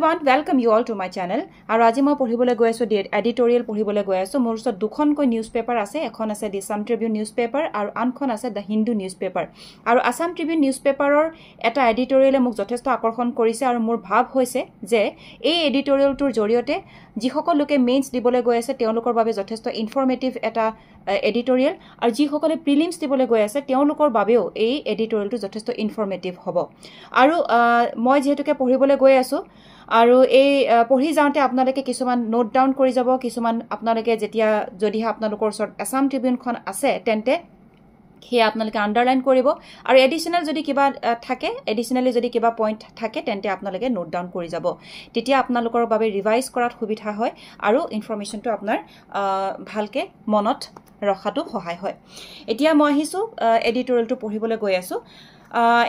everyone, welcome you all to my channel. Aru aji moi pohibole goi asu editorial pohibole goi asu. Mor usot dukhon koi newspaper ase. Ekhon ase the Assam Tribune newspaper aru ankhon ase the Hindu newspaper. Aru Assam Tribune newspaper or eta editorial e muk jothesto akorshon korise aru mor bhab hoise je ei editorial tur joriote jihokol loke mains dibole goi ase teolokor babe jothesto informative eta editorial aru jihokole prelims dibole goi ase teolokor babeo ei editorial tu jothesto informative hobo. Aru moi jehetuke pohibole goi asu আৰু এই পঢ়ি যাওঁতে আপোনালোকে কিছুমান note down কৰি যাব কিছুমান আপোনালোকে যেতিয়া যদি আপোনালোকৰ ওচৰত আসাম ট্ৰিবিউনখন আছে তেন্তে হিয়া আপোনালোকে আন্ডাৰলাইন কৰিব আৰু এডিশনাল যদি কিবা থাকে এডিশনালি যদি কিবা পইণ্ট থাকে তেন্তে আপোনালোকে নোট ডাউন কৰি যাব তেতিয়া আপোনালোকৰ বাবে ৰিভাইজ কৰাত সুবিধা হয় আৰু ইনফৰমেশনটো আপোনাৰ ভালকে মনত ৰখাটো সহায় হয় এতিয়া মই আহিছো এডিটৰিয়েলটো পঢ়িবলৈ গৈ আছো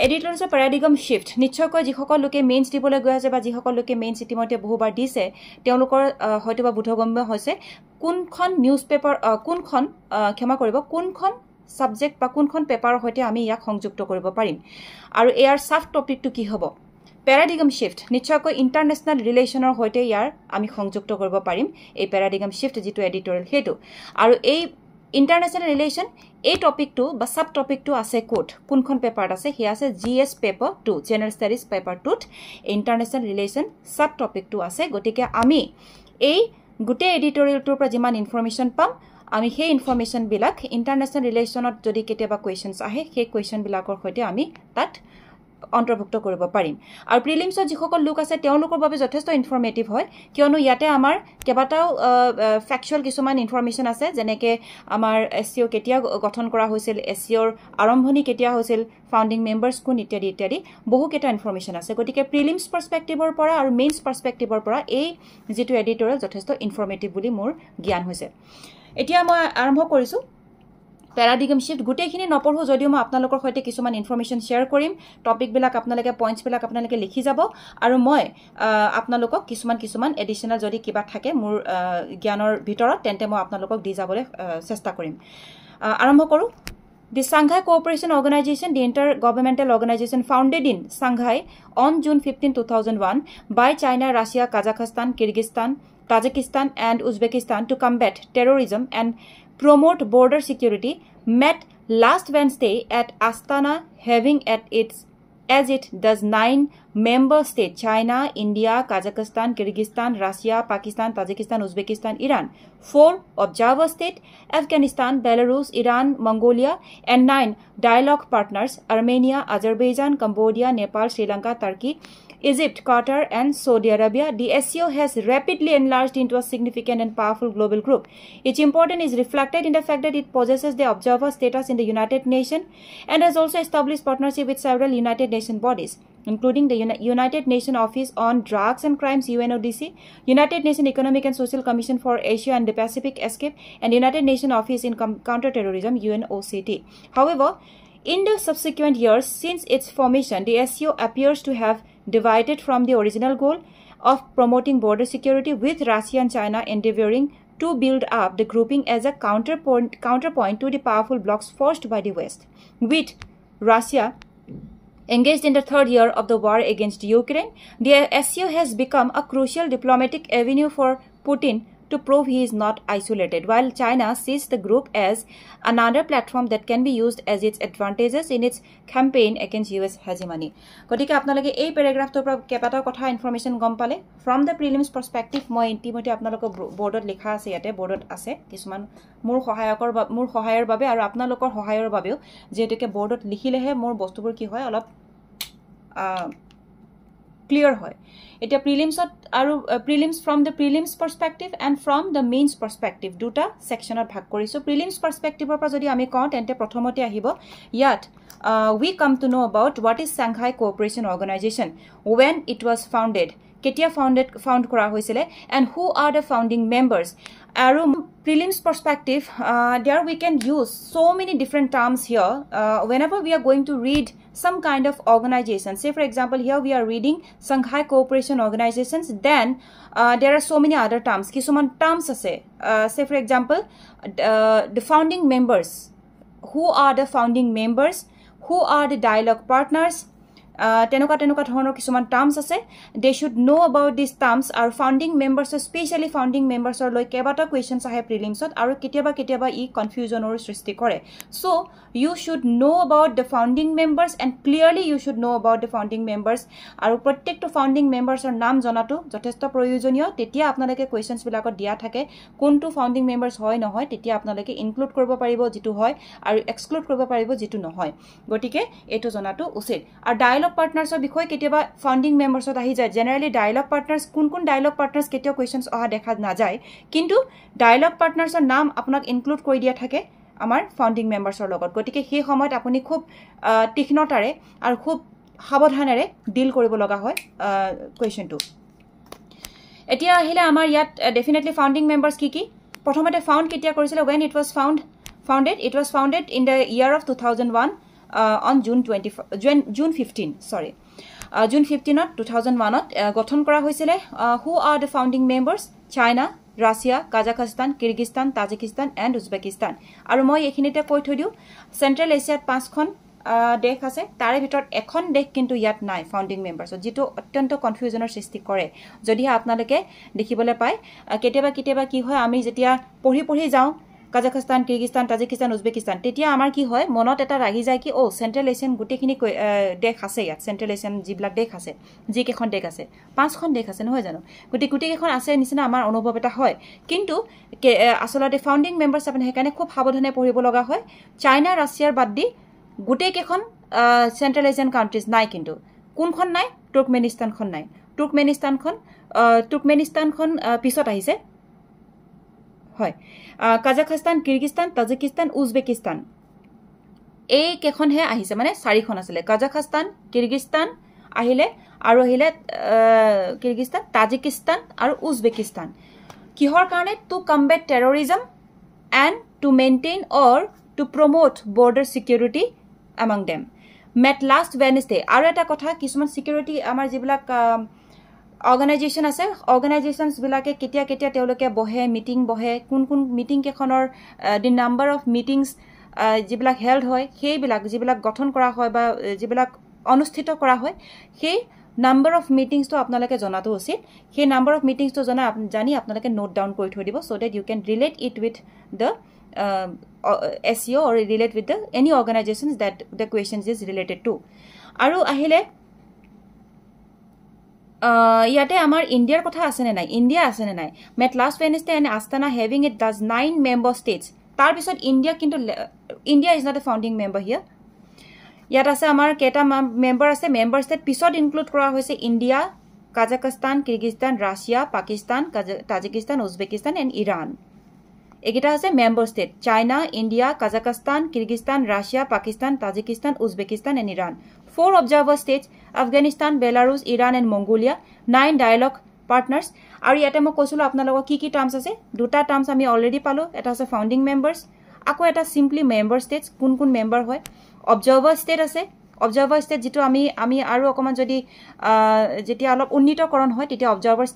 editorial paradigm shift নিশ্চয়কৈ যিসকল লোকে মেইনছ দিবলৈ গৈ আছে বা যিসকল লোকে মেইনছ ইতিমধ্যে বহুবাৰ দিছে তেওঁলোকৰ হয়তো বা বুধগম্য হৈছে কোনখন নিউজপেপাৰ কোনখন ক্ষমা কৰিব কোনখন সাবজেক্ট বা কোনখন পেপাৰৰ সৈতে আমি ইয়াক সংযুক্ত কৰিব পাৰিম আৰু এয়াৰ সাব টপিকটো কি হ'ব paradigm shift নিশ্চয়কৈ ইন্টাৰনেশ্যনেল ৰিলেচনৰ সৈতে ইয়াৰ আমি সংযুক্ত কৰিব পাৰিম এই paradigm shift যেটো এডিটৰিয়েল হেতু আৰু এই International relation a topic 2 বা sub topic 2 আছে কোড কোনখন পেপার আছে হি আছে GS paper 2 general studies paper 2 international relation sub topic 2 আছে গটিকে আমি এই গুটে এডিটৰিয়েল টুৰ পৰা যিমান ইনফৰমেশন পাম আমি সেই ইনফৰমেশন বিলাক ইন্টাৰনেশ্যনেল ৰিলেশনত যদি কেতিয়াবা কোৱেশ্চনছ আহে সেই কোৱেশ্চন বিলাকৰ সৈতে আমি তাত অন্তৰ্ভুক্ত কৰিব পাৰিম আৰু প্ৰিলিমছত যিসকল লোক আছে তেওঁলোকৰ বাবে যথেষ্ট ইনফৰমেটিভ হয় কিয়নো ইয়াতে আমাৰ কেবাটাও ফ্যাকচুৱেল কিছুমান ইনফৰমেশন আছে যেনেকে আমাৰ এসইও কেতিয়া গঠন কৰা হৈছিল এসইওৰ আৰম্ভণি কেতিয়া হৈছিল ফাউন্ডিং মেম্বাৰ্স কোন ইত্যাদি ইত্যাদি বহু কেটা ইনফৰমেশন আছে গতিকে প্ৰিলিমছ পাৰ্সপেক্টিভৰ পৰা আৰু মেইনছ পাৰ্সপেক্টিভৰ পৰা এই যেটো এডিটৰিয়েল যথেষ্ট ইনফৰমেটিভ বুলি মোৰ জ্ঞান হৈছে এতিয়া মই আৰম্ভ কৰিছো paradigm shift গুটেখিনি নপঢ়ো যদিও মই আপোনালোকৰ সৈতে কিছুমান ইনফৰমেশন শেয়াৰ কৰিম টপিক বিলাক আপোনালোকে পইণ্টছ বিলাক আপোনালোকে লিখি যাব আৰু মই আপোনালোকক কিছুমান এডিশনাল যদি কিবা থাকে মোৰ জ্ঞানৰ ভিতৰত তেন্তে মই আপোনালোকক দি যাবলৈ চেষ্টা কৰিম আৰম্ভ কৰো The Shanghai Cooperation Organization, the intergovernmental organization founded in Shanghai on June 15, 2001 by China, Russia, Kazakhstan, Kyrgyzstan, Tajikistan and Uzbekistan to combat terrorism and promote border security met last Wednesday at Astana having as it does 9 member states China, India, Kazakhstan, Kyrgyzstan, Russia, Pakistan, Tajikistan, Uzbekistan, Iran, 4 observer states Afghanistan, Belarus, Iran, Mongolia and 9 dialogue partners Armenia, Azerbaijan, Cambodia, Nepal, Sri Lanka, Turkey, Egypt, Qatar and Saudi Arabia. The SCO has rapidly enlarged into a significant and powerful global group. Its importance is reflected in the fact that it possesses the observer status in the United Nations and has also established partnership with several United Nations bodies, including the United Nations Office on Drugs and Crimes UNODC, United Nations Economic and Social Commission for Asia and the Pacific ESCAPE, and United Nations Office in Counterterrorism UNOCT. However, in the subsequent years since its formation, the SCO appears to have divided from the original goal of promoting border security, with Russia and China endeavoring to build up the grouping as a counterpoint to the powerful blocs forced by the West. With Russia engaged in the third year of the war against Ukraine, the SCO has become a crucial diplomatic avenue for Putin to prove he is not isolated, while China sees the group as another platform that can be used as its advantages in its campaign against US hegemony. গতিকে আপোনালোকে এই প্যাৰাগ্ৰাফটোৰ পৰা কেইবাটা কথা information গম পালে from the prelims perspective মই ইতিমধ্যে আপোনালোকক বোৰ্ডত লিখা আছে ইয়াতে বোৰ্ডত আছে কিছুমান মোৰ সহায়ৰ বাবে আৰু আপোনালোকৰ সহায়ৰ বাবেও যেহেতুকে বোৰ্ডত লিখিলেহে মোৰ বস্তুবোৰ কি হয় অলপ clear হয় এটা প্ৰিলিমছত আৰু prelims from the prelims perspective and from the mains perspective দুটা সেকশনত ভাগ কৰিছো প্ৰিলিমছ পাৰ্সপেক্টিভৰ পৰা যদি আমি কওঁ তেন্তে প্ৰথমতে আহিব ইয়াত we come to know about what is Shanghai Cooperation Organization, when it was founded, ketia found kora hoisile, and who are the founding members. Aru prelims perspective, there we can use so many different terms here whenever we are going to read some kind of organization. Say for example here we are reading Shanghai Cooperation Organizations, then there are so many other terms kisuman terms ase say for example the founding members, who are the founding members, who are the dialogue partners, তেনেকুৱা ধৰণৰ কিছুমান terms আছে they should know about this terms আৰু founding মেম্বাৰ্ছৰ specially founding মেম্বাৰ্ছৰ লৈ কেইবাটাও questions আহে প্ৰিলিমছত আৰু কেতিয়াবা ই কনফিউজনৰ সৃষ্টি কৰে চ' you should know about the founding members and clearly you should know about the founding members আৰু প্ৰত্যেকটো ফাউণ্ডিং মেম্বাৰ্ছৰ নাম জনাটো যথেষ্ট প্ৰয়োজনীয় তেতিয়া আপোনালোকে কুৱেশ্যনছ বিলাকত দিয়া থাকে কোনটো ফাউণ্ডিং মেম্বাৰ্ছ হয় নহয় তেতিয়া আপোনালোকে ইনক্লুড কৰিব পাৰিব যেটো হয় আৰু এক্সক্লুড কৰিব পাৰিব যেটো নহয় গতিকে এটো জনাটো উচিত আৰু ডায়ালগ পাৰ্টনাৰ্ছৰ বিষয় কেতিয়াবা ফাউণ্ডিং মেম্বাৰ্ছত আহি যায় জেনাৰেলি ডায়ালগ পাৰ্টনাৰ্ছ কোন ডায়ালগ পাৰ্টনাৰ্ছ কেতিয়াও কুৱেশ্যনছ অহা দেখা নাযায় কিন্তু ডায়ালগ পাৰ্টনাৰ্ছৰ নাম আপোনাক ইনক্লুড কৰি দিয়া থাকে আমাৰ ফাউণ্ডিং মেম্বাৰ্ছৰ লগত গতিকে সেই সময়ত আপুনি খুব তীক্ষ্ণতাৰে আৰু খুব সাৱধানেৰে ডিল কৰিব লগা হয় কুৱেশ্যনটো এতিয়া আহিলে আমাৰ ইয়াত ডেফিনেটলি ফাউণ্ডিং মেম্বাৰ্ছ কি প্ৰথমতে ফাউণ্ড কেতিয়া কৰিছিল when it was founded in the year of 2001 on June 15 June 15 2001 গঠন কৰা হৈছিল who are the founding members China Russia, Kazakhstan, Kyrgyzstan, Tajikistan and Uzbekistan. আৰু মই এখিনিতে কৈ থৈ দিও সেন্ট্ৰাল এছিয়াত 5খন দেশ আছে তাৰে ভিতৰত এখন দেশ কিন্তু ইয়াত নাই ফাউণ্ডিং মেম্বাৰ্ছ যেটো অত্যন্ত কনফিউজনৰ সৃষ্টি কৰে যদি আপোনালোকে দেখিবলৈ পায় কেতিয়াবা কি হয় আমি যেতিয়া পঢ়ি যাওঁ Kazakhstan, Kyrgyzstan, Tajikistan, Uzbekistan তেতিয়া আমাৰ কি হয় মনত এটা ৰাগি যায় কি ও সেন্ট্রাল এছিয়ান গুটেখিনি দেশ আছে ইয়াত সেন্ট্রাল এছিয়ান জিবিলাক দেশ আছে যি কেখন দেশ আছে 5খন দেশ আছে নহয় জানো গুটেকেখন আছে নিচিনা আমাৰ অনুভৱ এটা হয় কিন্তু আসলতে ফাউণ্ডিং মেম্বাৰ্ছ আপুনি হেকানে খুব সাৱধানে পঢ়িব লগা হয় চাইনা ৰাছিয়াৰ বাদ দি গুটেকেখন সেন্ট্ৰাল এছিয়ান কান্ট্ৰিজ নাই কিন্তু কোনখন নাই তুৰ্কমেনিস্তানখন নাই তুৰ্কমেনিস্তানখন পিছত আহিছে হয় Kazakhstan, Kyrgyzstan, Tajikistan, Uzbekistan এই কেখন হে আহিছে মানে 4খন আছিল Kazakhstan, Kyrgyzstan আহিলে আৰু আহিলে Kyrgyzstan, Tajikistan আৰু Uzbekistan কিহৰ কাৰণে to combat terrorism and to maintain or to promote border security among them met last Wednesday আৰু এটা কথা কিছুমান সিকিউৰিটি আমাৰ যিবিলাক organization আছে organizations বিলাকে কেতিয়া তেওঁলোকে বহে মিটিং বহে কোন মিটিং কেখনৰ the number of meetings যিবিলাক হেল্ড হয় সেইবিলাক যিবিলাক গঠন কৰা হয় বা যিবিলাক অনুষ্ঠিত কৰা হয় সেই number of meetings তো আপোনালোকে জনাটো উচিত সেই number of meetings তো জানি আপোনালোকে নোট ডাউন কৰি থৈ দিব so that you can relate it with the SEO or relate with the any organizations that the questions is related to আৰু আহিলে ইয়াতে আমাৰ ইন্ডিয়াৰ কথা আছে নে নাই ইন্ডিয়া আছে নে নাই met last Wednesday and Astana having it does 9 member states তাৰ পিছত ইন্ডিয়া কিন্তু India is not a founding member here ইয়াত আছে আমাৰ কেটা মেম্বাৰ আছে মেম্বাৰ ষ্টেট পিছত ইনক্লুড কৰা হৈছে India Kazakhstan Kyrgyzstan Russia Pakistan Tajikistan Uzbekistan and Iran এগিটা আছে member state China India Kazakhstan Kyrgyzstan Russia Pakistan Tajikistan Uzbekistan and Iran 4 observer states Afghanistan Belarus Iran and Mongolia 9 dialogue partners আৰু ইয়াতে মই কৈছিলো আপোনালোকক কি টাৰ্মছ আছে দুটা টাৰ্মছ আমি অলৰেডি পালো এটা আছে ফাউণ্ডিং মেম্বাৰ্ছ আকৌ এটা সিম্পলি মেম্বাৰ ষ্টেটছ কোন মেম্বাৰ হয় অবজাৰ্ভাৰ ষ্টেট আছে অবজাৰ্ভাৰ ষ্টেট যেটো আমি আৰু অকমান যদি যেতিয়া অলপ উন্নীতকৰণ হয় তেতিয়া অবজাৰ্ভাৰ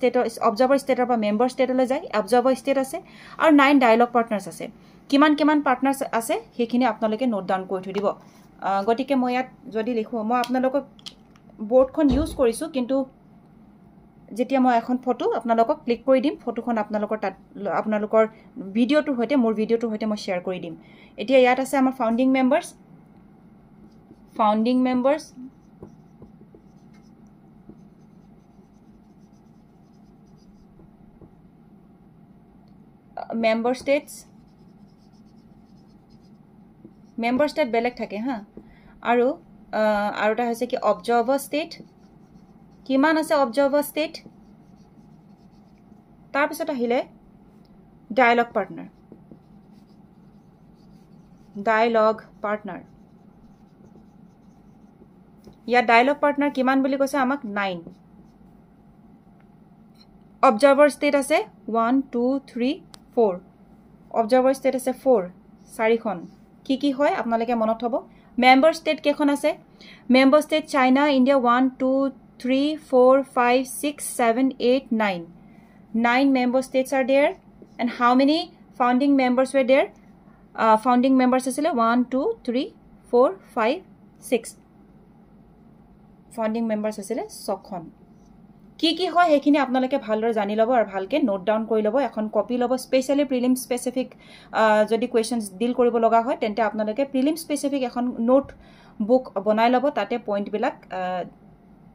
ষ্টেটৰ পৰা মেম্বাৰ ষ্টেটলৈ যায় অবজাৰ্ভাৰ ষ্টেট আছে আৰু 9 ডায়ালগ পাৰ্টনাৰ্ছ আছে কিমান পাৰ্টনাৰ্ছ আছে সেইখিনি আপোনালোকে নোট ডাউন কৰি থৈ দিব গতিকে মই ইয়াত যদি লিখো মই আপোনালোকক বোৰ্ডখন ইউজ কৰিছো কিন্তু যেতিয়া মই এখন ফটো আপোনালোকক ক্লিক কৰি দিম ফটোখন আপোনালোকৰ ভিডিওটোৰ হৈতে মোৰ ভিডিওটোৰ হৈতে মই শেয়াৰ কৰি দিম এতিয়া ইয়াত আছে আমাৰ founding members member states member state বেলেগ থাকে হা আৰু এটা হৈছে কি observer state কিমান আছে observer state তাৰ পিছত আহিলে dialogue partner या dialogue partner কিমান বুলি কৈছে আমাক 9 observer state আছে 1 2 3 4 observer state আছে 4 4খন কি হয় আপোনালোকে মনত হ'ব member state কেখন আছে member state China India 1 2 3 4 5 6 7 8 9 member states are there and how many founding members were there founding members asile 1 2 3 4 5 6 founding members আছিলে 6খন কি হয় সেইখিনি আপোনালোকে ভালদৰে জানি ল'ব আৰু ভালকে নোট ডাউন কৰি ল'ব এখন কপি ল'ব স্পেশালি প্ৰিলিম স্পেসিফিক যদি কোৱেশ্চনছ ডিল কৰিব লগা হয় তেন্তে আপোনালোকে প্ৰিলিম স্পেসিফিক এখন নোট বুক বনাই ল'ব তাতে পইণ্ট বিলাক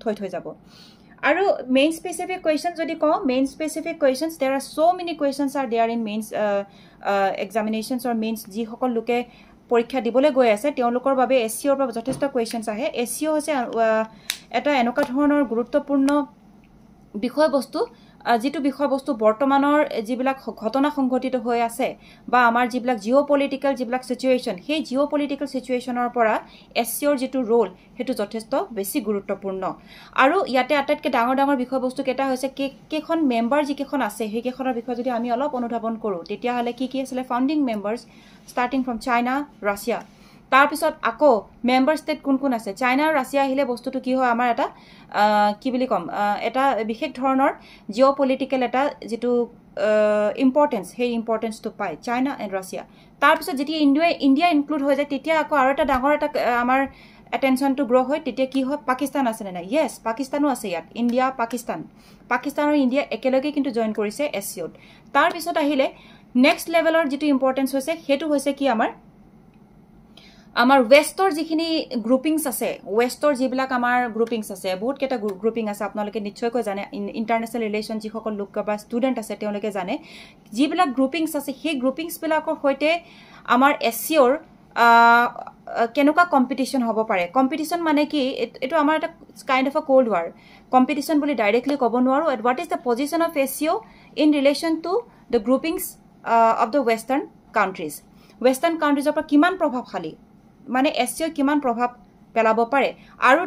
থৈ যাব আৰু মেইন স্পেসিফিক কোৱেশ্চন যদি কওঁ main specific questions there are so many questions are there in mains examinations और मेन्स যি সকল লোকে পৰীক্ষা দিবলৈ গৈ আছে তেওঁলোকৰ বাবে এসইঅৰ পৰা যথেষ্ট কোৱেশ্চনছ আহে এসইঅ হৈছে এটা এনেকুৱা ধৰণৰ গুৰুত্বপূৰ্ণ বিষয়বস্তু যেটো বিষয়বস্তু বৰ্তমানৰ যিবিলাক ঘটনা সংঘটিত হৈ আছে বা আমাৰ যিবিলাক জিঅ'পলিটিক্যাল যিবিলাক সিচুৱেচন সেই জিঅ'পলিটিক্যাল সিচুৱেচনৰ পৰা এসইঅৰ যেটো ৰোল হেতু যথেষ্ট বেছি গুৰুত্বপূৰ্ণ আৰু ইয়াতে আটাইতকৈ ডাঙৰ বিষয়বস্তু কেটা হৈছে কেখন মেম্বাৰ যিকেখন আছে সেইকেখনৰ বিষয় যদি আমি অলপ অনুধাৱন কৰো তেতিয়া হলে কি আছিল founding মেম্বাৰ্স starting from China Russia তাৰ পিছত আকৌ মেম্বাৰ ষ্টেট কোন আছে চাইনা আৰু ৰাছিয়া আহিলে বস্তুটো কি হয় আমাৰ এটা কি বুলি কম এটা বিশেষ ধৰণৰ জিঅ'পলিটিক্যাল এটা যেটো ইম্পৰ্টেন্স হে ইম্পৰ্টেন্সটো পায় চাইনা এণ্ড ৰাছিয়া তাৰ পিছত যেতিয়া ইন্ডিয়া ইনক্লুড হৈ যায় তেতিয়া আকৌ আৰু এটা ডাঙৰ এটা আমাৰ attention to grow হয় তেতিয়া কি হয় পাকিস্তান আছে না yes পাকিস্তানো আছে ইয়াত ইন্ডিয়া পাকিস্তান আৰু ইন্ডিয়া একেলগে কিন্তু জয়েন কৰিছে এসইঅত তাৰ পিছত আহিলে নেক্সট লেভেলৰ যেটো ইম্পৰ্টেন্স হৈছে হেতু হৈছে কি আমাৰ ওয়েষ্টৰ যিখিনি গ্ৰুপিংছ আছে ওয়েষ্টৰ যিবিলাক আমাৰ গ্ৰুপিংছ আছে বহুত কেটা গ্ৰুপিং আছে আপোনালোকে নিশ্চয়কৈ জানে ইন্টাৰনেশ্যনেল ৰিলেচন যি সকল লোক বা ষ্টুডেন্ট আছে তেওঁলোকে জানে যিবিলাক গ্ৰুপিংছ আছে সেই গ্ৰুপিংছ বিলাকৰ হৈতে আমাৰ এসইঅৰ কেনেকুৱা কম্পিটিশন হ'ব পাৰে কম্পিটিশন মানে কি এটো আমাৰ এটা kind of a cold war competition বুলি ডাইৰেক্টলি ক'ব নোৱাৰো what is the position of SCO in relation to the groupings of the western countries পৰা কিমান প্ৰভাৱশালী মানে SCO কিমান প্ৰভাৱ পেলাব পাৰে আৰু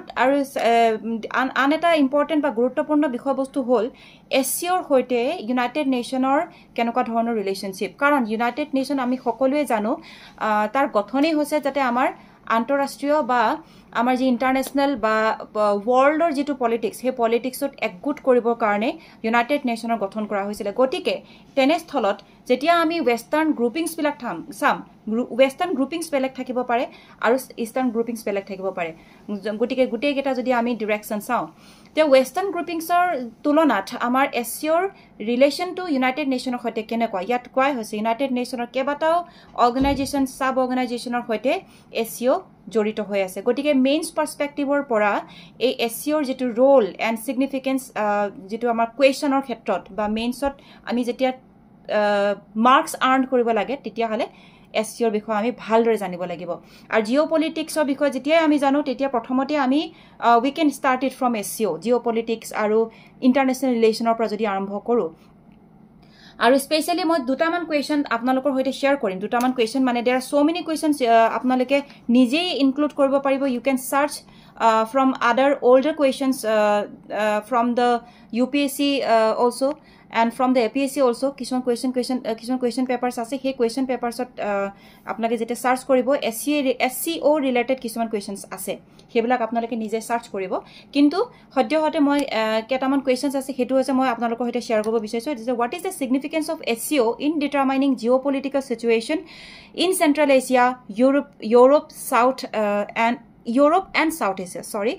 আন এটা ইম্পৰ্টেন্ট বা গুৰুত্বপূৰ্ণ বিষয়বস্তু হ'ল SCOৰ হৈতে ইউনাইটেড নেশ্যনৰ কেনেকুৱা ধৰণৰ ৰিলেশনশিপ কাৰণ ইউনাইটেড নেশ্যন আমি সকলোৱে জানো তাৰ গঠনেই হৈছে যাতে আমাৰ আন্তঃৰাষ্ট্ৰীয় বা আমাৰ যি ইন্টাৰনেশ্যনেল বা ওয়াৰ্ল্ডৰ যেটো পলিটিক্স হে পলিটিক্সত একগুট কৰিবৰ কাৰণে ইউনাইটেড নেশ্যনৰ গঠন কৰা হৈছিল গতিকে তেনেস্থলত যেতিয়া আমি ওয়েষ্টাৰ্ণ গ্ৰুপিংছ বিলাক চাম ওয়েষ্টাৰ্ণ গ্ৰুপিংছ বেলেগ থাকিব পাৰে আৰু ইষ্টাৰ্ণ গ্ৰুপিংছ বেলেগ থাকিব পাৰে গতিকে গুটেই কেটা যদি আমি ডাইৰেকশন চাও তে ওয়েষ্টাৰ্ণ গ্ৰুপিংছৰ তুলনাত আমাৰ এসইঅৰ ৰিলেশন টু ইউনাইটেড নেশ্যনৰ হৈতে কেনেকুৱা ইয়াত কোৱা হৈছে ইউনাইটেড নেশ্যনৰ কেবাটাও অৰ্গানাইজেচন সাব অৰ্গানাইজেচনৰ হৈতে এসইঅ জড়িত হৈ আছে গতিকে মেইনছ পাৰ্সপেক্টিভৰ পৰা এই এসইঅৰ যেটো ৰোল এণ্ড সিগনিফিকেন্স যেটো আমাৰ কোৱেশ্চনৰ ক্ষেত্ৰত বা মেইনছত আমি যেতিয়া মাৰ্কস আৰ্ন কৰিব লাগে তেতিয়া হলে এসইঅৰ বিষয় আমি ভালদৰে জানিব লাগিব আৰু জিঅ'পলিটিক্সৰ বিষয় যেতিয়া আমি জানো তেতিয়া প্ৰথমতে আমি we can start it from SCO জিঅ'পলিটিক্স আৰু ইন্টাৰনেশ্যনেল ৰিলেচনৰ পৰা যদি আৰম্ভ কৰো আৰু স্পেশালি মই দুটামান কোৱেশ্চন আপোনালোকৰ হৈতে শেয়াৰ কৰিম দুটামান কোৱেশ্চন মানে there are so many questions আপোনালোকে নিজেই ইনক্লুড কৰিব পাৰিব you can search from other older questions from the UPSC also and from the APSC also কিছুমান question papers আছে সেই question papers আপোনালোকে যেতে সার্চ কৰিব SCO ৰিলেটেড কিছুমান questions আছে হেবিলাক আপোনালোকে নিজে সাৰ্চ কৰিব কিন্তু সদ্যহতে মই কেটামান questions আছে হেতু হৈছে মই আপোনালোকৰ হৈতে শেয়াৰ কৰিব বিচাৰিছো যে what is the significance of SCO in determining geopolitical situation in Central Asia Europe and South Asia sorry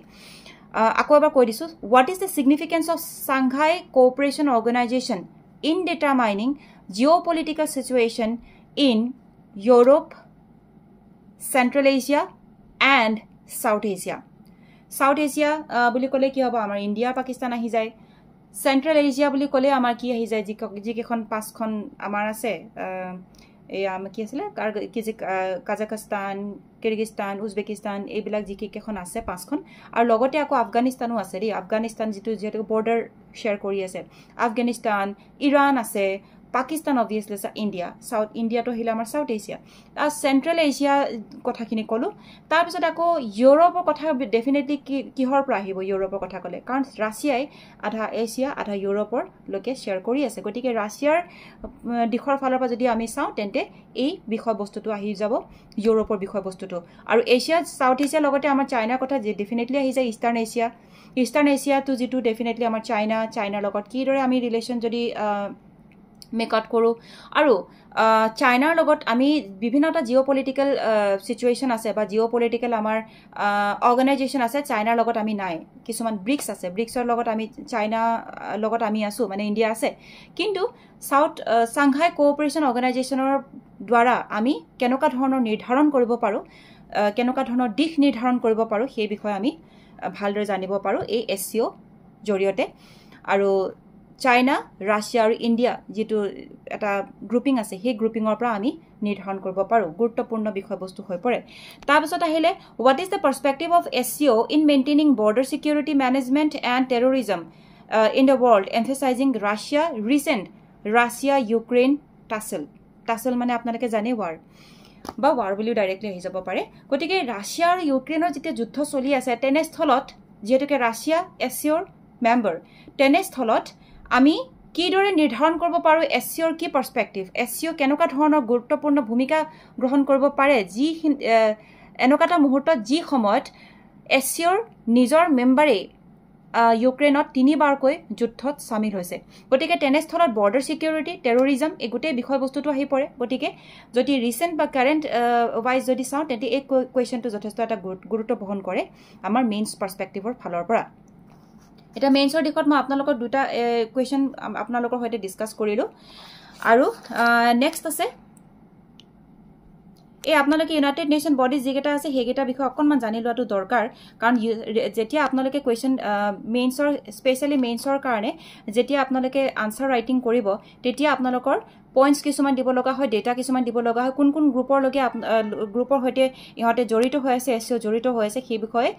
আকৌ এবাৰ কৈ দিছো what is the significance of Shanghai Cooperation Organization in determining geopolitical situation in Europe Central Asia and South Asia বুলি কলে কি হ'ব আমাৰ India Pakistan আহি যায় Central Asia বুলি কলে আমাৰ কি আহি যায় যিকেখন পাঁচখন আমাৰ আছে এই কি আছিল কাজাখস্তান কিৰগিস্তান উজবেকিস্তান এইবিলাক যিকেখন আছে পাঁচখন আৰু লগতে আকৌ আফগানিস্তানো আছে ৰে আফগানিস্তান যেটো বৰ্ডাৰ শেয়াৰ কৰি আছে আফগানিস্তান ইৰাণ আছে Pakistan obviously India south India তো হিলা আমাৰ south Asia R central Asia কথাখিনি কলো তাৰ পিছত আকৌ ইউৰোপৰ কথা ডেফিনেটলি কিহৰ পৰা আহিব ইউৰোপৰ কথা কলে কাৰণ ৰাছিয়াই আধা এছিয়া আধা ইউৰোপৰ লোকে শেয়াৰ কৰি আছে গতিকে ৰাছিয়াৰ দিখৰ ফালৰ পৰা যদি আমি চাও তেন্তে এই বিষয়বস্তুটো আহি যাব ইউৰোপৰ বিষয়বস্তুটো আৰু এছিয়া সাউথ এছিয়া লগতে আমাৰ চাইনাৰ কথা যে ডেফিনেটলি আহি যায় ইষ্টাৰ্ণ এছিয়া তো যেটো ডেফিনেটলি আমাৰ চাইনাৰ লগত কি দৰে আমি ৰিলেশন যদি মেকআউট কৰোঁ আৰু চাইনাৰ লগত আমি বিভিন্নটা জিঅ'পলিটিকেল চিটুৱেশ্যন আছে বা জিঅ'পলিটিকেল আমাৰ অৰ্গেনাইজেশ্যন আছে চাইনাৰ লগত আমি নাই কিছুমান ব্ৰিক্স আছে ব্ৰিক্সৰ লগত আমি চাইনা লগত আমি আছোঁ মানে ইণ্ডিয়া আছে কিন্তু চাংঘাই কোঅপাৰেশ্যন অৰ্গেনাইজেশ্যনৰ দ্বাৰা আমি কেনেকুৱা ধৰণৰ নিৰ্ধাৰণ কৰিব পাৰোঁ কেনেকুৱা ধৰণৰ দিশ নিৰ্ধাৰণ কৰিব পাৰোঁ সেই বিষয়ে আমি ভালদৰে জানিব পাৰোঁ এই SCO জৰিয়তে আৰু চাইনা ৰাছিয়া আৰু ইণ্ডিয়া যেটো এটা গ্ৰুপিং আছে সেই গ্ৰুপিঙৰ পৰা আমি নিৰ্ধাৰণ কৰিব পাৰোঁ গুৰুত্বপূৰ্ণ বিষয়বস্তু হৈ পৰে তাৰ পিছত আহিলে what is the perspective of SCO in maintaining border security management and terrorism in the world emphasizing Russia Ukraine tussle মানে আপোনালোকে জানে বা war বুলিও ডাইৰেক্টলি আহি যাব পাৰে গতিকে ৰাছিয়া আৰু ইউক্ৰেইনৰ যেতিয়া যুদ্ধ চলি আছে তেনেস্থলত যেহেতুকে ৰাছিয়া SCOৰ মেম্বাৰ তেনেস্থলত আমি কিদৰে নিৰ্ধাৰণ কৰিব পাৰোঁ SCOৰ কি পাৰ্সপেক্টিভ SCO কেনেকুৱা ধৰণৰ গুৰুত্বপূৰ্ণ ভূমিকা গ্ৰহণ কৰিব পাৰে যি এনেকুৱা এটা মুহূৰ্তত যি সময়ত SCOৰ নিজৰ মেম্বাৰে ইউক্ৰেইনত 3 বাৰকৈ যুদ্ধত সামিল হৈছে গতিকে তেনেস্থলত বৰ্ডাৰ সিকিউৰিটি টেৰৰিজম এই গোটেই বিষয়বস্তুটো আহি পৰে গতিকে যদি ৰিসেন্ট বা কাৰেন্ট ওয়াইজ যদি চাওঁ তেন্তে এই কোৱেশ্চনটো যথেষ্ট এটা গুৰুত্ব বহন কৰে আমাৰ মেইনছ পাৰ্সপেক্টিভৰ ফালৰ পৰা এটা মেইনছৰ দিশত মই আপোনালোকৰ দুটা কোৱেশ্চন আপোনালোকৰ সৈতে ডিসকাস কৰিলো আৰু নেক্সট আছে এই আপোনালোকে ইউনাইটেড নেশন বডি যেটা আছে হেগেটা বিষয় অকনমান জানি লোৱাটো দৰকাৰ কাৰণ যেতিয়া আপোনালোকে কোৱেশ্চন মেইনছৰ স্পেশালি মেইনছৰ কাৰণে যেতিয়া আপোনালোকে আনসাৰ ৰাইটিং কৰিব তেতিয়া আপোনালোকৰ পইণ্টস কিছুমান দিব লগা হয় ডেটা কিছুমান দিব লগা হয় কোন কোন গ্ৰুপৰ লগে গ্ৰুপৰ হৈতে ইহতে জড়িত হৈ আছে SCO জড়িত হৈ আছে সেই বিষয়ে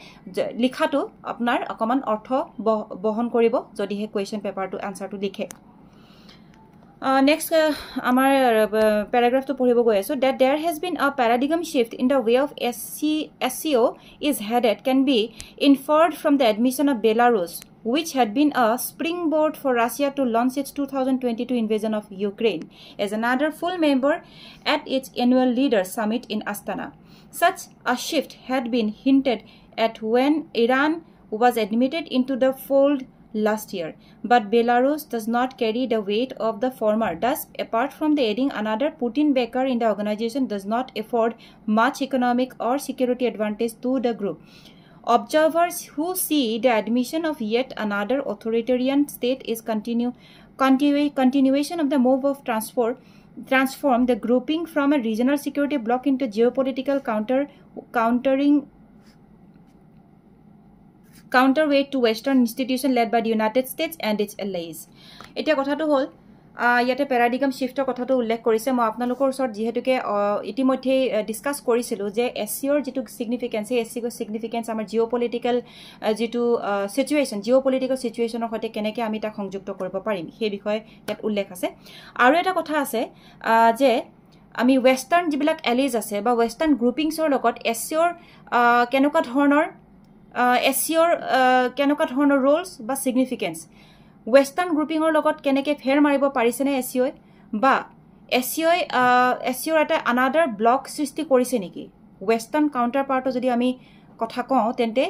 লিখাটো আপোনাৰ অকমান অৰ্থ বহন কৰিব যদি হে কোৱেশ্চন পেপাৰটো আনসাৰটো লিখে next amar paragraph to poribo goy aso that there has been a paradigm shift in the way of SCO is headed can be inferred from the admission of Belarus which had been a springboard for Russia to launch its 2022 invasion of Ukraine as another full member at its annual leaders summit in Astana such a shift had been hinted at when Iran was admitted into the fold last year, but Belarus does not carry the weight of the former. Thus, apart from the adding another Putin backer in the organization does not afford much economic or security advantage to the group. Observers who see the admission of yet another authoritarian state is continuation of the move of transform the grouping from a regional security bloc into geopolitical counterweight to Western institution led by the United States and its allies. Etia kotha to hol yate paradigm shift kotha to ullekh korise moi apnalokor usor jehetuke itimodhe discuss korisilu je SCOr jitu significance SCOr significance amar geopolitical jitu geopolitical situation or hote keneke ami ta সংযুক্ত কৰিব পাৰিম সেই বিষয়ে ইয়াত উল্লেখ আছে আৰু এটা কথা আছে যে আমি ওয়েস্টাৰ্ন যিবিলাক এলিজ আছে বা ওয়েস্টাৰ্ন গ্ৰুপিংছৰ লগত SCOৰ কেনেকুৱা ধৰণৰ SCOৰ কেনেকুৱা ধৰণৰ ৰোলস বা সিগনিফিকেন্স ওয়েস্টাৰ্ন গ্ৰুপিংৰ লগত কেনেকে ফেৰ মাৰিব পাৰিছে নে SCO বা SCOৰ এটা আনাদাৰ ব্লক সৃষ্টি কৰিছে নেকি ওয়েস্টাৰ্ন কাউন্টাৰপাৰ্টৰ যদি আমি কথা কওঁ তেন্তে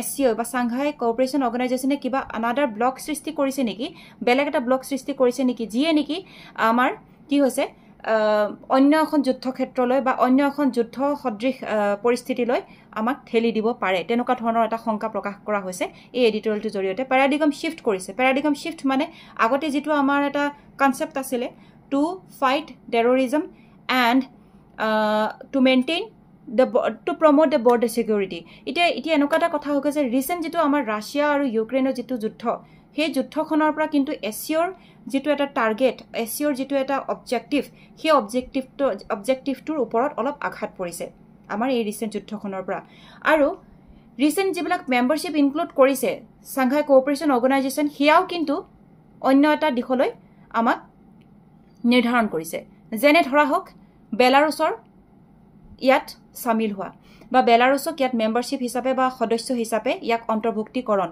SCO বা সাংঘাই কোঅপাৰেশ্যন অৰ্গেনাইজেশ্যনে কিবা আনাদাৰ ব্লক সৃষ্টি কৰিছে নেকি বেলেগ এটা ব্লক সৃষ্টি কৰিছে নেকি যিয়ে নেকি আমাৰ কি হৈছে অন্য এখন যুদ্ধ ক্ষেত্ৰলৈ বা অন্য এখন যুদ্ধ সদৃশ পৰিস্থিতিলৈ আমাক ঠেলি দিব পাৰে তেনেকুৱা ধৰণৰ এটা শংকা প্ৰকাশ কৰা হৈছে এই এডিটৰিয়েলটোৰ জৰিয়তে paradigm shift কৰিছে paradigm shift মানে আগতে যেটো আমাৰ এটা কনসেপ্ট আছিল to fight terrorism and to maintain to promote the border security ইতি এনেকুৱা এটা কথা হৈ গৈছে ৰিসেন্ট যেটো আমাৰ ৰাছিয়া আৰু ইউক্ৰেইনৰ যেটো যুদ্ধ সেই যুদ্ধখনৰ পৰা কিন্তু SCOৰ যেটো এটা টাৰ্গেট SCOৰ যেটো এটা অবজেক্টিভ সেই অবজেক্টিভটোৰ ওপৰত অলপ আঘাত পৰিছে আমাৰ এই ৰিসেন্ট যুদ্ধখনৰ পৰা আৰু ৰিসেন্ট যিবিলাক মেম্বাৰশিপ ইনক্লুড কৰিছে সাংঘাই কোঅপাৰেশ্যন অৰ্গেনাইজেশ্যন হিয়াও কিন্তু অন্য এটা দিশলৈ আমাক নিৰ্ধাৰণ কৰিছে যেনে ধৰা হওক বেলাৰুছৰ ইয়াত সামিল হোৱা বা বেলাৰুছক ইয়াত মেম্বাৰশিপ হিচাপে বা সদস্য হিচাপে ইয়াক অন্তৰ্ভুক্তিকৰণ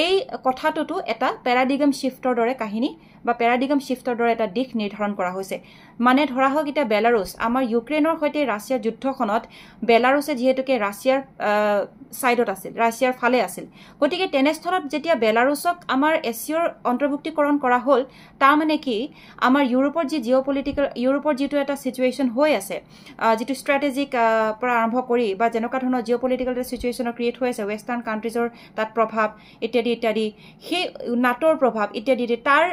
এই কথাটোতো এটা প্যাৰাডিগম শিফটৰ দৰে কাহিনী বা প্যাৰাডিগম শিফটৰ দৰে এটা দিশ নিৰ্ধাৰণ কৰা হৈছে মানে ধৰা হওক এটা বেলাৰুছ আমাৰ ইউক্ৰেইনৰ সৈতে ৰাছিয়াৰ যুদ্ধখনত বেলাৰুছে যেহেতুকে ৰাছিয়াৰ সাইডত আছিল ৰাছিয়াৰ ফালে আছিল গতিকে তেনেস্থলত যেতিয়া বেলাৰুছক আমাৰ এছিয়াৰ অন্তৰ্ভুক্তিকৰণ কৰা হ'ল তাৰ মানে কি আমাৰ ইউৰোপৰ যি জিঅ'পলিটিকেল ইউৰোপৰ যেটো এটা সিচুৱেচন হৈ আছে যেটো স্ট্ৰ্যাটেজিক পৰা আৰম্ভ কৰি বা যেনেকুৱা ধৰণৰ জিঅ'পলিটিকেল সিচুৱেচনৰ ক্ৰিয়েট হৈ আছে ওয়েষ্টাৰ্ণ কান্ট্ৰিজৰ তাত প্ৰভাৱ ইত্যাদি ইত্যাদি সেই নাটোৰ প্ৰভাৱ ইত্যাদি তাৰ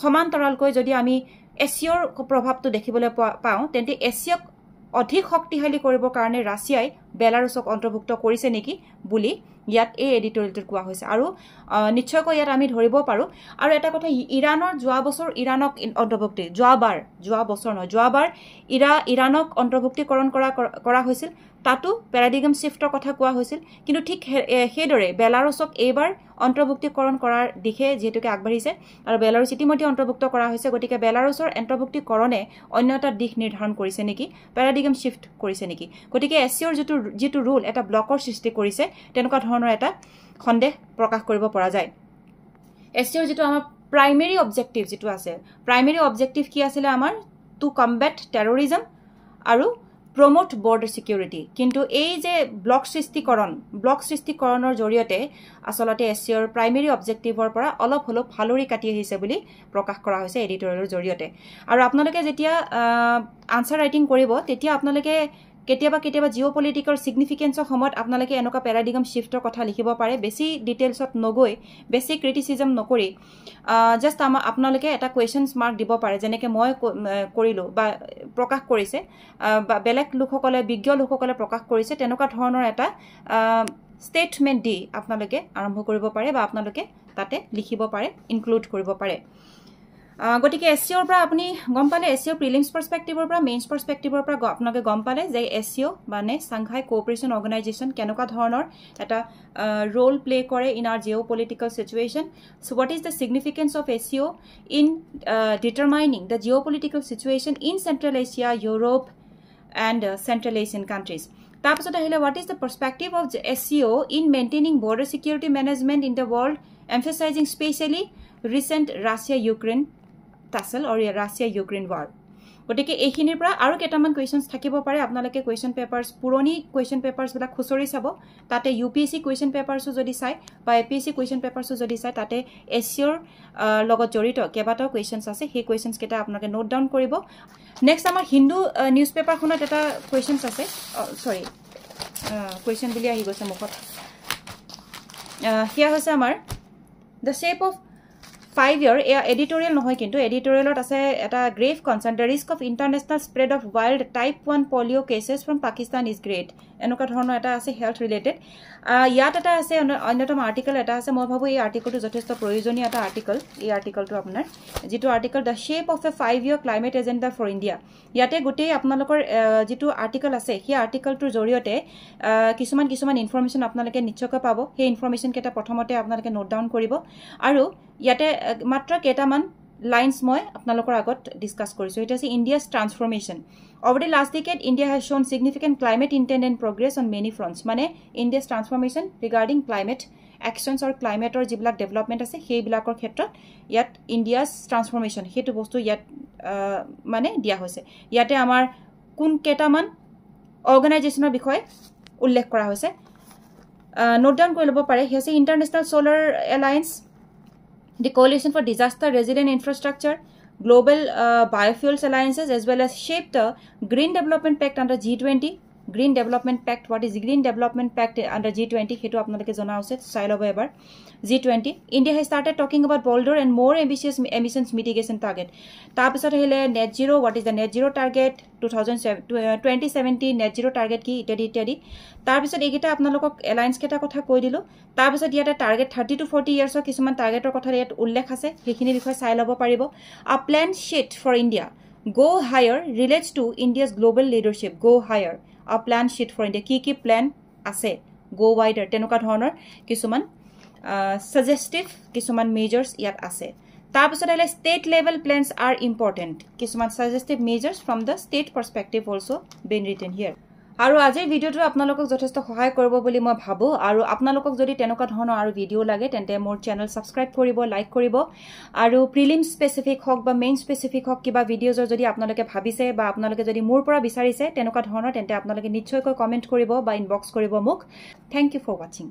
সমান্তৰালকৈ যদি আমি এছিয়াৰ প্ৰভাৱটো দেখিবলৈ পাওঁ তেন্তে এছিয়াক অধিক শক্তিশালী কৰিবৰ কাৰণে ৰাছিয়াই বেলাৰুছক অন্তৰ্ভুক্ত কৰিছে নেকি বুলি ইয়াত এই এডিটৰিয়েলটোত কোৱা হৈছে আৰু নিশ্চয়কৈ ইয়াত আমি ধৰিব পাৰো আৰু এটা কথা ইৰানৰ যোৱা বছৰ ইৰানক অন্তৰ্ভুক্তি যোৱা বছৰ নহয় যোৱাবাৰ ইৰানক অন্তৰ্ভুক্তিকৰণ কৰা হৈছিল তাতো প্যাৰাডিগম শিফটৰ কথা কোৱা হৈছিল কিন্তু ঠিক হেদৰে বেলাৰুছক এইবাৰ অন্তৰ্ভুক্তিকৰণ কৰাৰ দিশে যেহেতুকে আগবাঢ়িছে আৰু বেলাৰুছ ইতিমধ্যে অন্তৰ্ভুক্ত কৰা হৈছে গতিকে বেলাৰুছৰ অন্তৰ্ভুক্তিকৰণে অন্য এটা দিশ নিৰ্ধাৰণ কৰিছে নেকি প্যাৰাডিগম শিফট কৰিছে নেকি গতিকে এছিয়াৰ যেটো ৰুল এটা ব্লকৰ সৃষ্টি কৰিছে তেনেকুৱা ধৰণৰ এটা সন্দেহ প্ৰকাশ কৰিব পৰা যায় এছিয়াৰ যেটো আমাৰ প্ৰাইমেৰী অবজেক্টিভ যেটো আছে প্ৰাইমেৰী অবজেক্টিভ কি আছিল আমাৰ টু কম্বেট টেৰৰিজম আৰু promote border security কিন্তু এই যে ব্লক সৃষ্টিকৰণৰ জৰিয়তে আসলতে এছিয়াৰ প্ৰাইমেৰী অবজেক্টিভৰ পৰা অলপ হলো ফালৰি কাটি আহিছে বুলি প্ৰকাশ কৰা হৈছে এডিটৰিয়েলৰ জৰিয়তে আৰু আপোনালোকে যেতিয়া আনসাৰ ৰাইটিং কৰিব তেতিয়া আপোনালোকে কেতিয়াবা জিঅ'পলিটিকেল সিগনিফিকেন্সৰ সময়ত আপোনালোকে এনেকুৱা প্যাৰাডিগম শিফটৰ কথা লিখিব পাৰে বেছি ডিটেইলছত নগৈ বেছি ক্ৰিটিসিজম নকৰি জাস্ট আপোনালোকে এটা কোৱেশ্চনছ মাৰ্ক দিব পাৰে যেনেকৈ মই কৰিলো বা প্ৰকাশ কৰিছে বা বেলেগ লোকসকলে বিজ্ঞ লোকসকলে প্ৰকাশ কৰিছে তেনেকুৱা ধৰণৰ এটা ষ্টেটমেন্ট দি আপোনালোকে আৰম্ভ কৰিব পাৰে বা আপোনালোকে তাতে লিখিব পাৰে ইনক্লুড কৰিব পাৰে গতিকে এছিয়াৰ পৰা আপুনি গম পালে এছিয়াৰ প্ৰিলিমছ পাৰ্সপেক্টিভৰ পৰা মেইনছ পাৰ্সপেক্টিভৰ পৰা আপোনালোকে গম পালে যে এছিয়া মানে সাংঘাই কোঅপাৰেচন অৰ্গানাইজেশ্যন কেনেকুৱা ধৰণৰ এটা ৰোল প্লে কৰে in our geopolitical situation so what is the significance of Asia in determining the geopolitical situation in Central Asia Europe and Central Asian countries তাৰপিছত আহিলে what is the perspective of Asia in maintaining border security management in the world emphasising specially recent Russia Ukraine tussle or Russia Ukraine war গটিকে এইখিনিৰ পৰা আৰু কেটামান কোৱেশ্চনছ থাকিব পাৰে আপোনালোকে কোৱেশ্চন পেপাৰছ পুৰণি কোৱেশ্চন পেপাৰছ বিলাক খুচৰি চাব তাতে ইউপিএসসি কোৱেশ্চন পেপাৰছও যদি চাই বা এপিএসসি কোৱেশ্চন পেপাৰছও যদি চাই তাতে এছিয়াৰ লগত জড়িত কেইবাটাও কোৱেশ্চনছ আছে সেই কোৱেশ্চনছ কেটা আপোনালোকে নোট ডাউন কৰিব নেক্সট আমাৰ হিন্দু নিউজ পেপাৰখনত এটা কোৱেশ্চনছ আছে সৰি কোৱেশ্চন বুলি আহি গৈছে মুখত হিয়া হৈছে আমাৰ the shape of 5 year editorial নহয় কিন্তু এডিটৰিয়েলত আছে এটা grave concern the risk of international spread of wild type 1 polio cases from Pakistan is great এনেকুৱা ধৰণৰ এটা আছে health related ইয়াত এটা আছে অন্যতম আৰ্টিকেল এটা আছে মই ভাবো এই আৰ্টিকেলটো যথেষ্ট প্ৰয়োজনীয় এটা আৰ্টিকেল এই আৰ্টিকেলটো আপোনাৰ যেটো article the shape of a 5 year climate agenda for India ইয়াতে গোটেই আপোনালোকৰ যেটো আৰ্টিকেল আছে সেই আৰ্টিকেলটোৰ জৰিয়তে কিছুমান ইনফৰমেশন আপোনালোকে নিশ্চয়কৈ পাব সেই ইনফৰমেশন কেটা প্ৰথমতে আপোনালোকে নোট ডাউন কৰিব আৰু ইয়াতে মাত্ৰ কেটামান লাইনস মই আপোনালোকৰ আগত ডিসকাস কৰিছো এটা আছে ইণ্ডিয়া's transformation over the last decade India has shown significant climate intent and progress on many fronts মানে India's transformation regarding climate actions or climate or যিবিলাক ডেভেলপমেন্ট আছে সেই বিলাকৰ ক্ষেত্ৰত ইয়াত India's transformation হেতু বস্তু ইয়াত মানে দিয়া হৈছে ইয়াতে আমাৰ কোন কেটামান অৰ্গানাইজেচনৰ বিষয়ে উল্লেখ কৰা হৈছে নোট ডাউন কৰি ল'ব পাৰে হেছে International Solar Alliance the coalition for disaster resilient infrastructure global biofuels alliances as well as shaped the green development pact under G20 green development pact what is green development pact under G20 hetu apnalake jana ase sai lobo ebar G20 India has started talking about bolder and more ambitious emissions mitigation target tar pisot hele net zero what is the net zero target 2070 net zero target ki ityadi tar pisot egita apnalokok alliance keta kotha koi dilu tar pisot yata target 30 to 40 years kisuman targetor kotha yat ullekh ase hekhini bikhoy sai lobo paribo a plan sheet for India go higher relates to India's global leadership go higher a plan sheet for India ki plan ase go wider tenuka dhonor kisuman suggestive kisuman measures yat ase tar pisot ele state level plans are important kisuman suggestive measures from the state perspective also been written here আৰু আজিৰ ভিডিঅ'টো আপোনালোকক যথেষ্ট সহায় কৰিব বুলি মই ভাবো আৰু আপোনালোকক যদি তেনেকুৱা ধৰণৰ আৰু ভিডিঅ' লাগে তেন্তে মোৰ চেনেল সাবস্ক্ৰাইব কৰিব লাইক কৰিব আৰু প্ৰিলিম স্পেসিফিক হক বা মেইন স্পেসিফিক হক কিবা ভিডিঅ'জৰ যদি আপোনালোকে ভাবিছে বা আপোনালোকে যদি মোৰ পৰা বিচাৰিছে তেনেকুৱা ধৰণৰ তেন্তে আপোনালোকে নিশ্চয়কৈ কমেন্ট কৰিব বা ইনবক্স কৰিব মোক থ্যাংক ইউ ফৰ ওয়াচিং